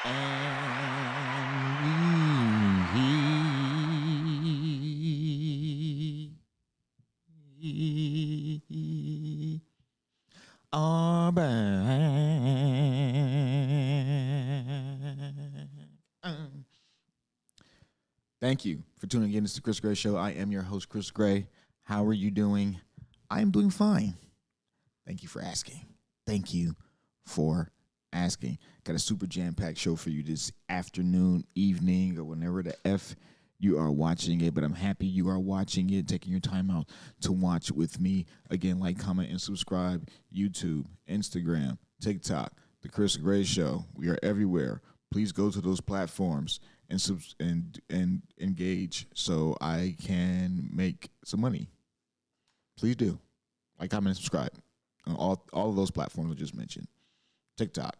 We are back. Thank you for tuning in to the Chris Gray Show. I am your host, Chris Gray. How are you doing? I am doing fine. Thank you for asking. Thank you for asking. Got a super jam-packed show for you this afternoon, evening, or whenever the F you are watching it, but I'm happy you are watching it, taking your time out to watch with me. Again, like, comment, and subscribe. YouTube, Instagram, TikTok, The Chris Gray Show. We are everywhere. Please go to those platforms and engage so I can make some money. Please do. Like, comment, and subscribe on all of those platforms I just mentioned. TikTok,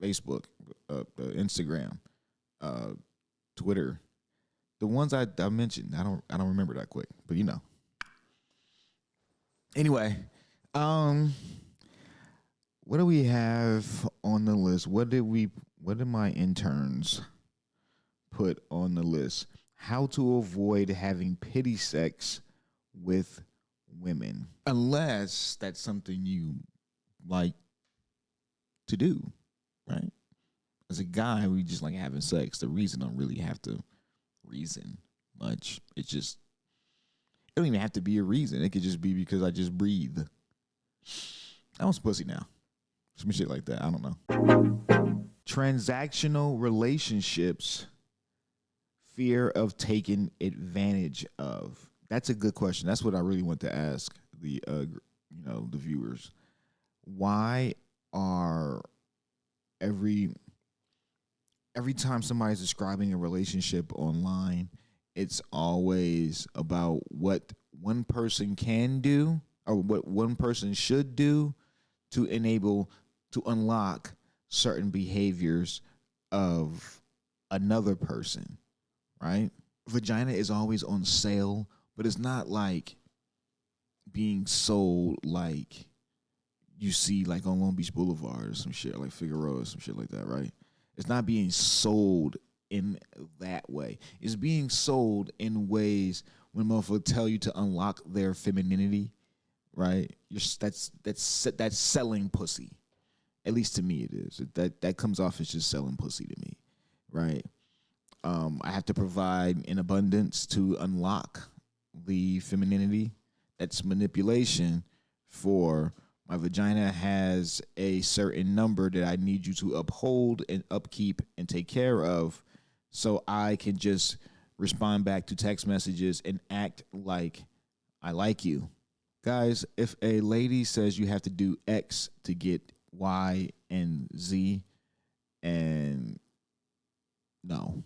Facebook, Instagram, Twitter. The ones I mentioned, I don't remember that quick, but you know. Anyway, what do we have on the list? What did my interns put on the list? How to avoid having pity sex with women, unless that's something you like to do, right? As a guy, we just like having sex. The reason don't really have to reason much. It don't even have to be a reason. It could just be because I just breathe. I want some pussy now. Some shit like that. I don't know. Transactional relationships, fear of taking advantage of. That's a good question. That's what I really want to ask the the viewers. Why are every time somebody's describing a relationship online, it's always about what one person can do or what one person should do to unlock certain behaviors of another person, right? Vagina is always on sale, but it's not like being sold like you see like on Long Beach Boulevard or some shit, like Figueroa or some shit like that, right? It's not being sold in that way. It's being sold in ways when motherfuckers tell you to unlock their femininity, right? That's selling pussy. At least to me, it is. That comes off as just selling pussy to me, right? I have to provide an abundance to unlock the femininity. That's manipulation for my vagina has a certain number that I need you to uphold and upkeep and take care of so I can just respond back to text messages and act like I like you. Guys, if a lady says you have to do X to get Y and Z, and no.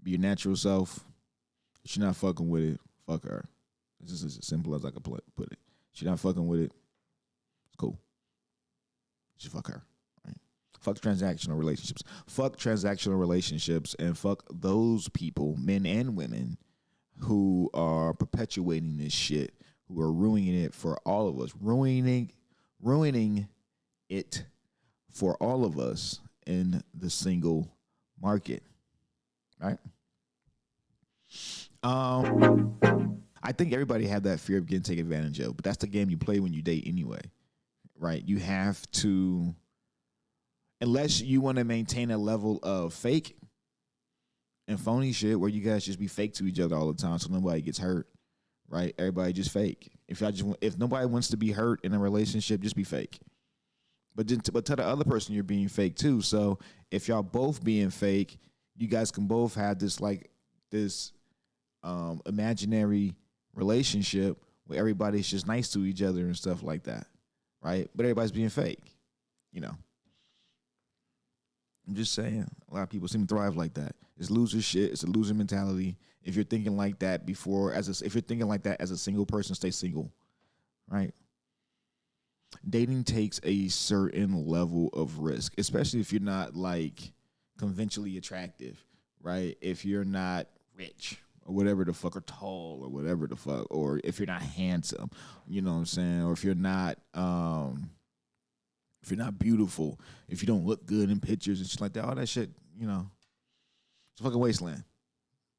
Be your natural self. If she's not fucking with it, fuck her. It's just as simple as I can put it. She's not fucking with it. It's cool. Just fuck her. Right? Fuck transactional relationships. Fuck transactional relationships and fuck those people, men and women, who are perpetuating this shit, who are ruining it for all of us. Ruining it for all of us in the single market. Right? I think everybody have that fear of getting taken advantage of, but that's the game you play when you date anyway, right? You have to, unless you want to maintain a level of fake and phony shit where you guys just be fake to each other all the time so nobody gets hurt, right? Everybody just fake. If nobody wants to be hurt in a relationship, just be fake. But tell the other person you're being fake too. So if y'all both being fake, you guys can both have this imaginary relationship where everybody's just nice to each other and stuff like that, right? But everybody's being fake, you know. I'm just saying, a lot of people seem to thrive like that. It's loser shit. It's a loser mentality. If you're thinking like that if you're thinking like that as a single person, stay single, right? Dating takes a certain level of risk, especially if you're not like conventionally attractive, right? If you're not rich or whatever the fuck, or tall or whatever the fuck, or if you're not handsome, you know what I'm saying? Or if you're not if you're not beautiful, if you don't look good in pictures and shit like that, all that shit, it's a fucking wasteland.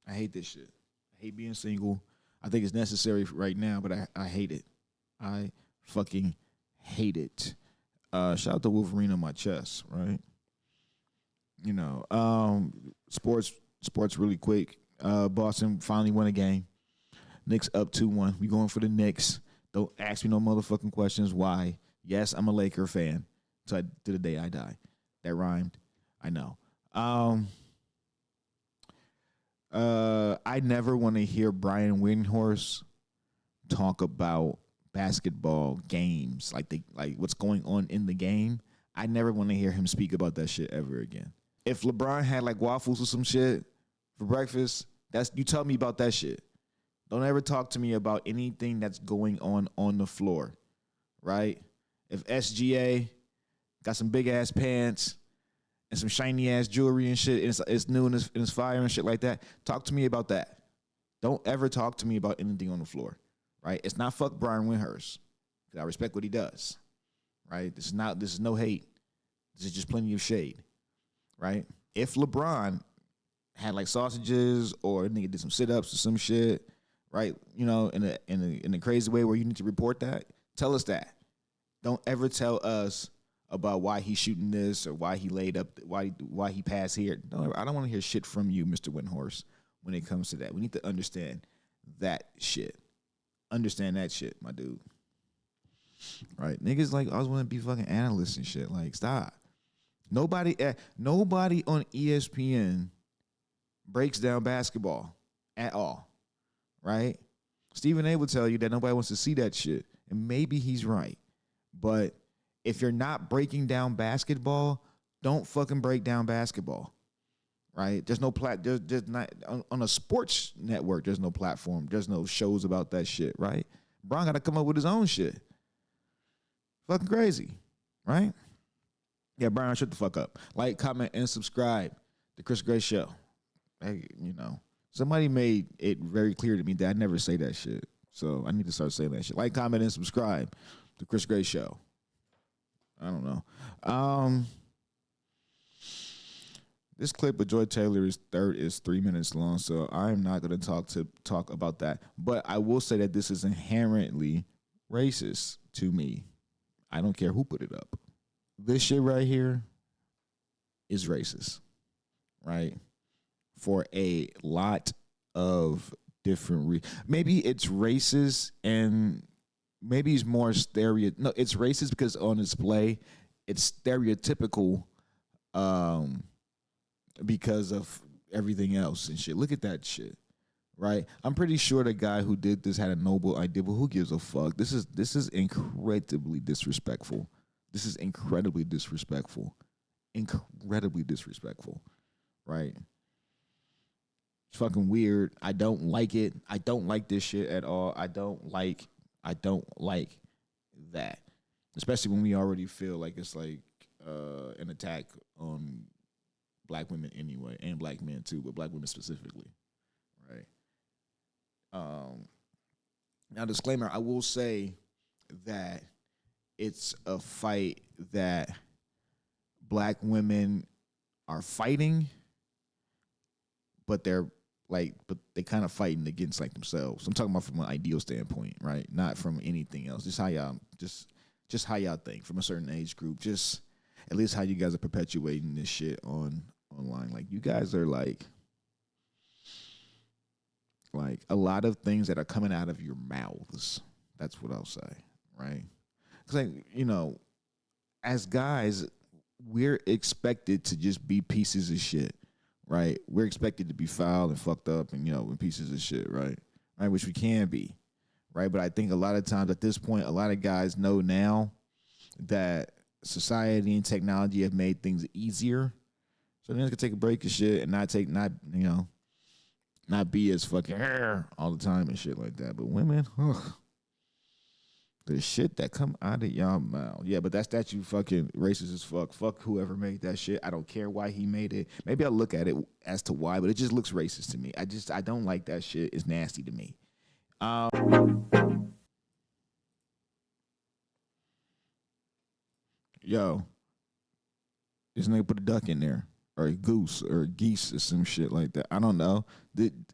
I hate this shit. I hate being single. I think it's necessary right now, but I hate it. I fucking hate it. Shout out to Wolverine on my chest, right? Sports really quick. Boston finally won a game. Knicks up 2-1. We going for the Knicks. Don't ask me no motherfucking questions. Why? Yes, I'm a Laker fan. To the day I die. That rhymed. I know. I never want to hear Brian Windhorst talk about basketball games, like what's going on in the game. I never want to hear him speak about that shit ever again. If LeBron had like waffles or some shit for breakfast, you tell me about that shit. Don't ever talk to me about anything that's going on the floor, right? If SGA got some big ass pants and some shiny ass jewelry and shit, and it's new and it's fire and shit like that, talk to me about that. Don't ever talk to me about anything on the floor, right? It's not fuck Brian Windhorst, because I respect what he does, right? This is no hate. This is just plenty of shade, right? If LeBron had like sausages or a nigga did some sit-ups or some shit, right? In a crazy way where you need to report that, tell us that. Don't ever tell us about why he's shooting this or why he laid up, why he passed here. No, I don't want to hear shit from you, Mr. Windhorst, when it comes to that. We need to understand that shit. Understand that shit, my dude. Right? Niggas like always want to be fucking analysts and shit. Like, stop. Nobody on ESPN breaks down basketball at all. Right? Stephen A will tell you that nobody wants to see that shit. And maybe he's right. But if you're not breaking down basketball, don't fucking break down basketball, right? There's no there's not on a sports network. There's no platform. There's no shows about that shit, right? Bron got to come up with his own shit. Fucking crazy, right? Yeah, Brian, shut the fuck up. Like, comment, and subscribe to Chris Gray Show. Hey, somebody made it very clear to me that I never say that shit, so I need to start saying that shit. Like, comment, and subscribe to Chris Gray Show. I don't know. This clip of Joy Taylor's third is 3 minutes long, so I'm not going to talk about that. But I will say that this is inherently racist to me. I don't care who put it up. This shit right here is racist, right? For a lot of different maybe it's racist and maybe it's more no, it's racist because on display it's stereotypical because of everything else and shit. Look at that shit, right? I'm pretty sure the guy who did this had a noble idea, but who gives a fuck? This is incredibly disrespectful. This is incredibly disrespectful. Incredibly disrespectful, right? It's fucking weird. I don't like it. I don't like this shit at all. I don't like that. Especially when we already feel like it's like an attack on black women anyway, and black men too, but black women specifically, right? Now, disclaimer, I will say that it's a fight that black women are fighting, but they kind of fighting against like themselves. I'm talking about from an ideal standpoint, right? Not from anything else. Just how y'all think from a certain age group. Just at least how you guys are perpetuating this shit online. Like, you guys are like a lot of things that are coming out of your mouths. That's what I'll say, right? Because as guys, we're expected to just be pieces of shit. Right, we're expected to be foul and fucked up and pieces of shit, right? Which we can be, right? But I think a lot of times at this point, a lot of guys know now that society and technology have made things easier, so then they can take a break and shit and not be as fucking all the time and shit like that. But women, the shit that come out of y'all mouth. Yeah, but that's you fucking racist as fuck. Fuck whoever made that shit. I don't care why he made it. Maybe I'll look at it as to why, but it just looks racist to me. I don't like that shit. It's nasty to me. yo, this nigga put a duck in there, or a goose, or a geese, or some shit like that. I don't know.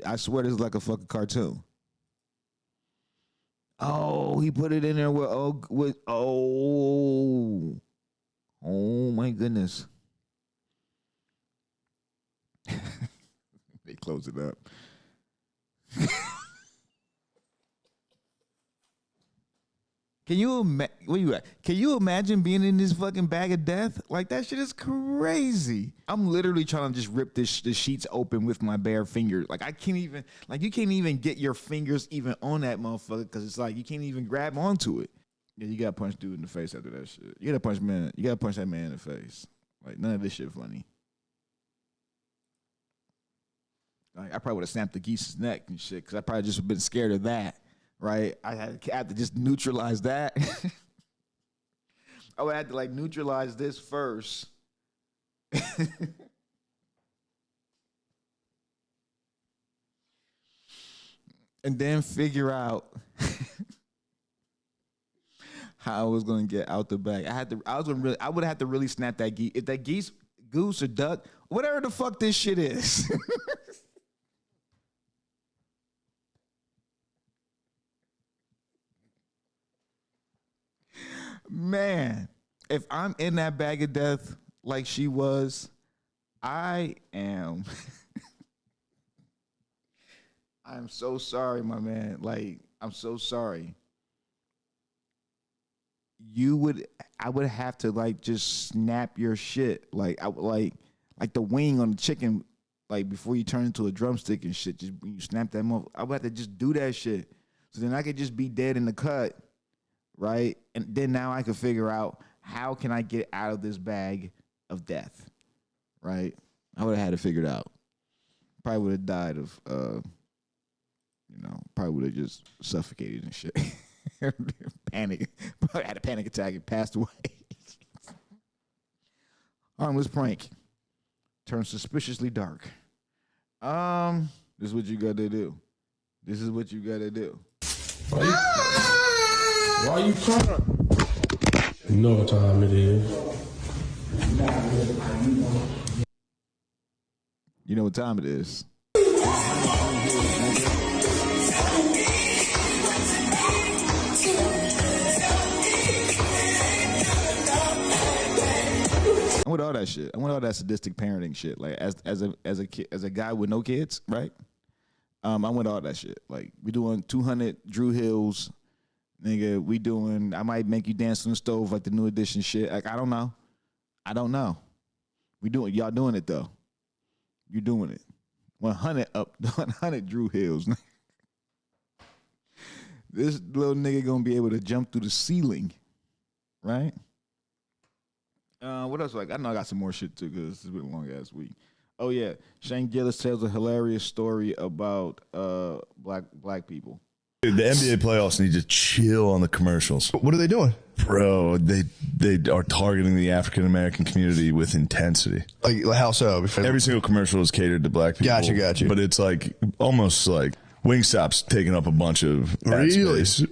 I swear this is like a fucking cartoon. Oh, he put it in there oh my goodness. They close it up. Can you imagine being in this fucking bag of death? Like, that shit is crazy. I'm literally trying to just rip the sheets open with my bare fingers. Like, I can't even, like, you can't even get your fingers even on that motherfucker because it's like you can't even grab onto it. Yeah, you gotta punch dude in the face after that shit. You gotta punch that man in the face. Like, none of this shit funny. Like, I probably would have snapped the geese's neck and shit because I probably just been scared of that. Right, I had to just neutralize that. I would have to like neutralize this first. And then figure out how I was gonna get out the bag. I would have to really snap that geese. If that geese, goose, or duck, whatever the fuck this shit is. Man, if I'm in that bag of death like she was, I am. I'm so sorry, my man. Like, I'm so sorry. I would have to like just snap your shit. Like, I like the wing on the chicken, like before you turn into a drumstick and shit. Just when you snap that motherfucker, I would have to just do that shit. So then I could just be dead in the cut. Right? And then now I can figure out how can I get out of this bag of death. Right? I would have had it figured out. Probably would have died of, probably would have just suffocated and shit. Panic. Probably had a panic attack and passed away. Harmless prank. Turned suspiciously dark. This is what you got to do. This is what you got to do. Why you crying? You know what time it is. You know what time it is. I want all that shit. I want all that sadistic parenting shit. Like as a guy with no kids, right? I want all that shit. Like, we doing 200 Dru Hills. Nigga, I might make you dance on the stove like the New Edition shit. Like, I don't know. Y'all doing it though. You doing it. 100 Dru Hills. This little nigga gonna be able to jump through the ceiling, right? What else? Like, I know I got some more shit too because it's been a long ass week. Oh yeah, Shane Gillis tells a hilarious story about black people. Dude, the NBA playoffs need to chill on the commercials. What are they doing? Bro, they are targeting the African American community with intensity. Like, how so? Every single commercial is catered to black people. Gotcha. But it's like almost like Wingstop's taking up a bunch of ad really space.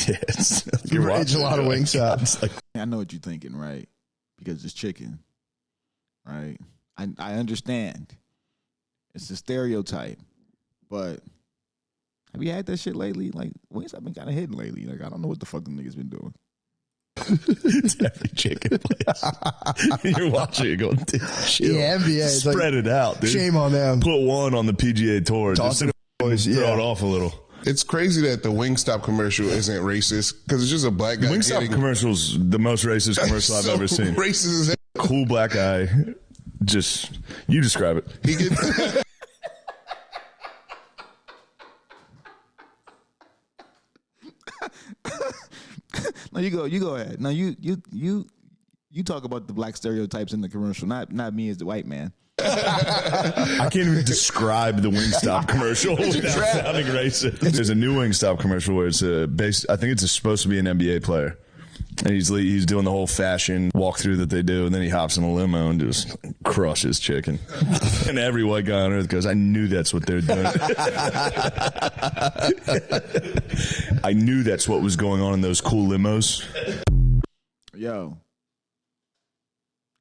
Yes, it's a lot of Wingstop. Like, I know what you're thinking, right? Because it's chicken, right? I understand. It's a stereotype, but have you had that shit lately? Like, Wingstop been kind of hidden lately. Like, I don't know what the fuck them niggas been doing. It's every chicken place. You're watching it going, chill. Yeah, NBA. Spread it out, dude. Shame on them. Put one on the PGA Tour. Just throw it off a little. It's crazy that the Wingstop commercial isn't racist because it's just a black guy. Wingstop commercial's the most racist commercial I've ever seen. Racist as hell. Cool black guy. Just, you describe it. He gets No, you go ahead. No, you talk about the black stereotypes in the commercial, not me as the white man. I can't even describe the Wingstop commercial without sounding racist. There's a new Wingstop commercial where it's I think it's supposed to be an NBA player. And he's doing the whole fashion walkthrough that they do, and then he hops in a limo and just crushes chicken. And every white guy on earth goes, I knew that's what they're doing. I knew that's what was going on in those cool limos. Yo,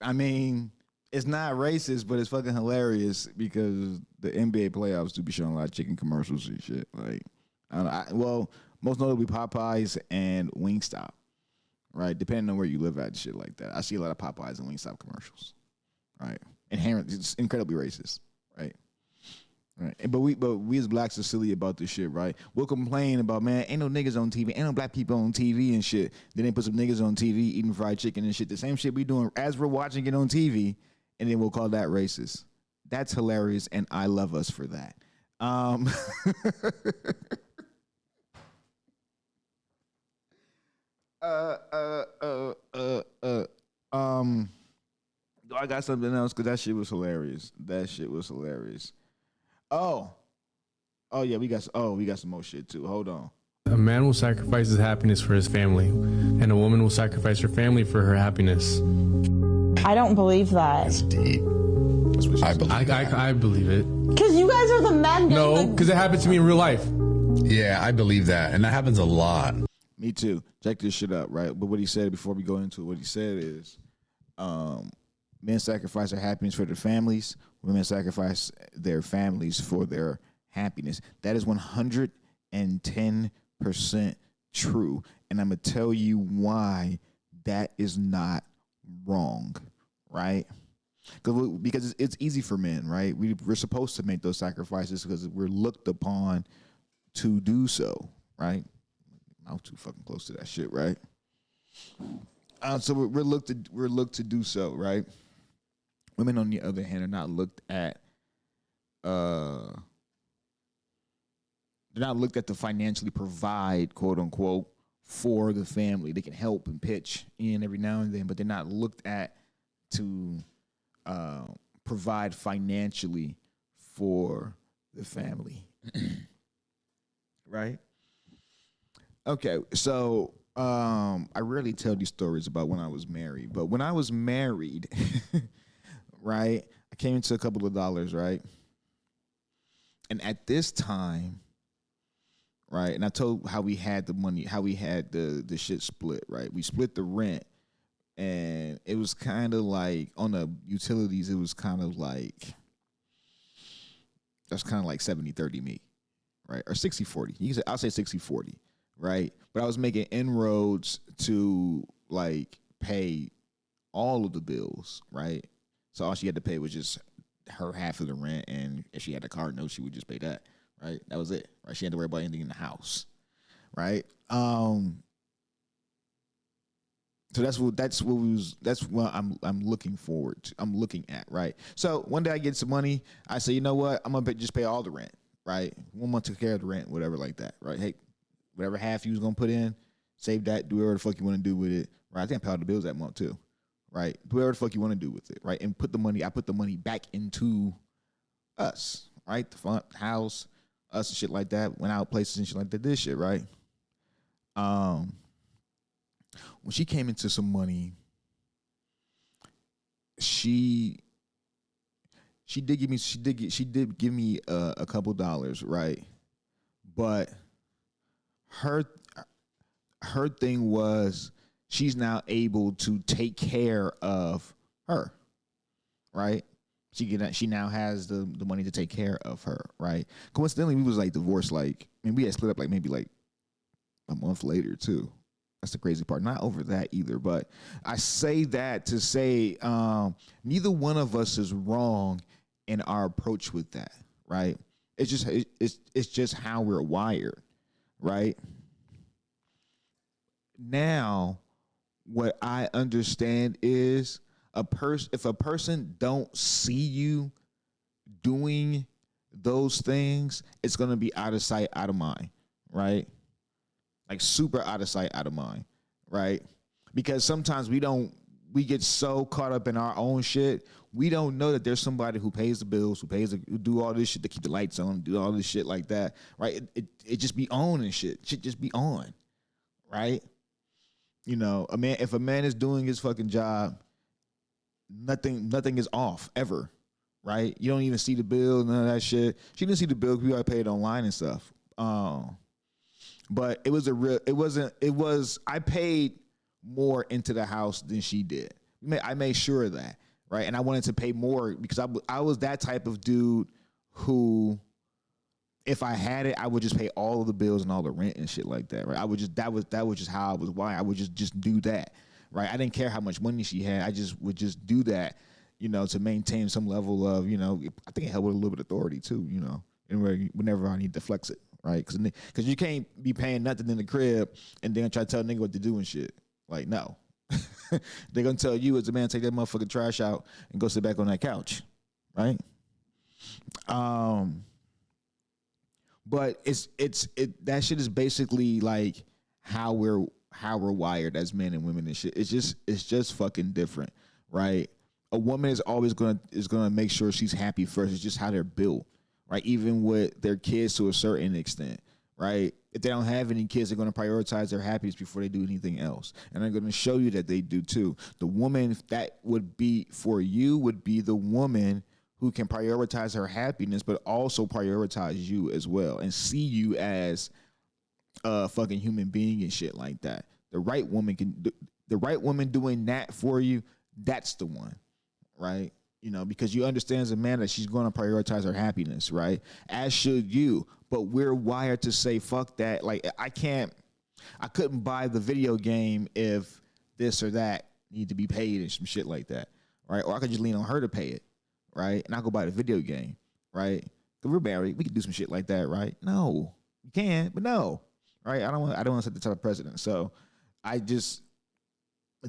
I mean, it's not racist, but it's fucking hilarious because the NBA playoffs do be showing a lot of chicken commercials and shit. Like, well, most notably Popeyes and Wingstop, right? Depending on where you live at and shit like that. I see a lot of Popeyes and Wingstop commercials, right? Inherently, it's incredibly racist, right? Right. But we as blacks are silly about this shit, right? We'll complain about, man, ain't no niggas on TV, ain't no black people on TV and shit. Then they put some niggas on TV eating fried chicken and shit. The same shit we doing as we're watching it on TV, and then we'll call that racist. That's hilarious, and I love us for that. I got something else because that shit was hilarious. Oh yeah, we got some more shit too. Hold on. A man will sacrifice his happiness for his family, and a woman will sacrifice her family for her happiness. I don't believe that. It's deep. I believe it. Because you guys are the men. No, because it happened to me in real life. Yeah, I believe that. And that happens a lot. Me too. Check this shit out, right? But what he said before we go into it, what he said is, men sacrifice their happiness for their families. Women sacrifice their families for their happiness. That is 110% true. And I'm going to tell you why that is not wrong, right? Because it's easy for men, right? We're supposed to make those sacrifices because we're looked upon to do so, right? I'm too fucking close to that shit, right? So we're looked to do so, right? Women, on the other hand, are not looked at. They're not looked at to financially provide, quote unquote, for the family. They can help and pitch in every now and then, but they're not looked at to provide financially for the family, right? Okay, so I rarely tell these stories about when I was married, but when I was married, right, I came into a couple of dollars, right? And at this time, right, and I told how we had the money, how we had the shit split, right? We split the rent, and it was kind of like, on the utilities, it was kind of like, that's kind of like 70-30 me, right? Or 60-40. I'll say 60-40. Right, but I was making inroads to like pay all of the bills, right? So all she had to pay was just her half of the rent, and if she had a car note, she would just pay that, right? That was it, right? She had to worry about anything in the house, right? So that's what I'm looking forward to. I'm looking at, right? So one day I get some money, I say, you know what? I'm gonna just pay all the rent, right? 1 month took care of the rent, whatever like that, right? Hey, whatever half you was gonna put in, save that, do whatever the fuck you want to do with it, right? I think I paid all the bills that month too, right? Do whatever the fuck you want to do with it, right? And I put the money back into us, right? The front house, us and shit like that, went out places and shit like that, this shit, right? When she came into some money, she did give me a couple dollars, right? But her thing was she's now able to take care of her, right? She now has the money to take care of her, right? Coincidentally, we was like divorced, like, I mean, we had split up like maybe like a month later too. That's the crazy part. Not over that either, but I say that to say neither one of us is wrong in our approach with that, right? It's just how we're wired. Right now, what I understand is if a person don't see you doing those things, it's gonna be out of sight, out of mind, right? Like super out of sight, out of mind, right? Because sometimes we get so caught up in our own shit, we don't know that there's somebody who pays the bills, who do all this shit to keep the lights on, do all this shit like that, right? It just be on and shit. Shit just be on, right? You know, if a man is doing his fucking job, nothing is off ever, right? You don't even see the bill, none of that shit. She didn't see the bill because we already paid online and stuff. But I paid more into the house than she did. I made sure of that, right? And I wanted to pay more because I was that type of dude who, if I had it, I would just pay all of the bills and all the rent and shit like that, right? I would just that was just how I was wired. I would just do that, right? I didn't care how much money she had. I just would just do that, to maintain some level of, I think it helped with a little bit of authority too, whenever I need to flex it, right? Because you can't be paying nothing in the crib and then try to tell a nigga what to do and shit. Like, no. They're going to tell you as a man, take that motherfucking trash out and go sit back on that couch, right? But that shit is basically like how we're wired as men and women and shit. It's just fucking different, right? A woman is always gonna make sure she's happy first. It's just how they're built, right? Even with their kids to a certain extent, right? If they don't have any kids, they're gonna prioritize their happiness before they do anything else, and they're gonna show you that they do too. The woman that would be for you would be the woman who can prioritize her happiness, but also prioritize you as well and see you as a fucking human being and shit like that. The right woman doing that for you, that's the one, right? Because you understand as a man that she's going to prioritize her happiness, right? As should you. But we're wired to say, fuck that. Like, I couldn't buy the video game if this or that need to be paid and some shit like that, right? Or I could just lean on her to pay it. Right, and I go buy the video game, right? Cause we're married, we can do some shit like that, right? No, you can, but no, right? I don't want to set the type of precedent. So I just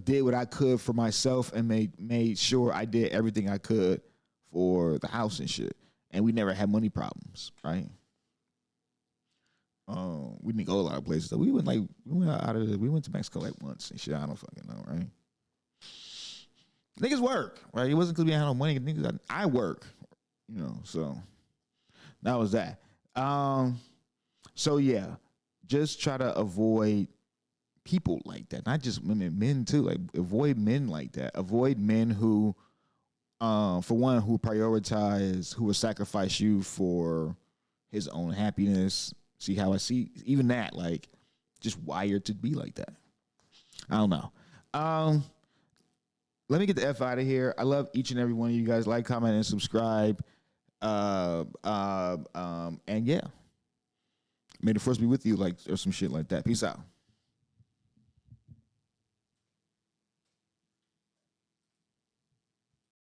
did what I could for myself and made sure I did everything I could for the house and shit. And we never had money problems, right? We didn't go a lot of places. So we went to Mexico like once and shit. I don't fucking know, right? Niggas work, right? It wasn't because we had no money. Niggas, I work, so that was that. So yeah, just try to avoid people like that. Not just women, men too. Like, avoid men like that. Avoid men who, for one, who will sacrifice you for his own happiness. See how I see even that, like, just wired to be like that. I don't know. Let me get the F out of here. I love each and every one of you guys. Like, comment, and subscribe. And yeah. May the force be with you, or some shit like that. Peace out.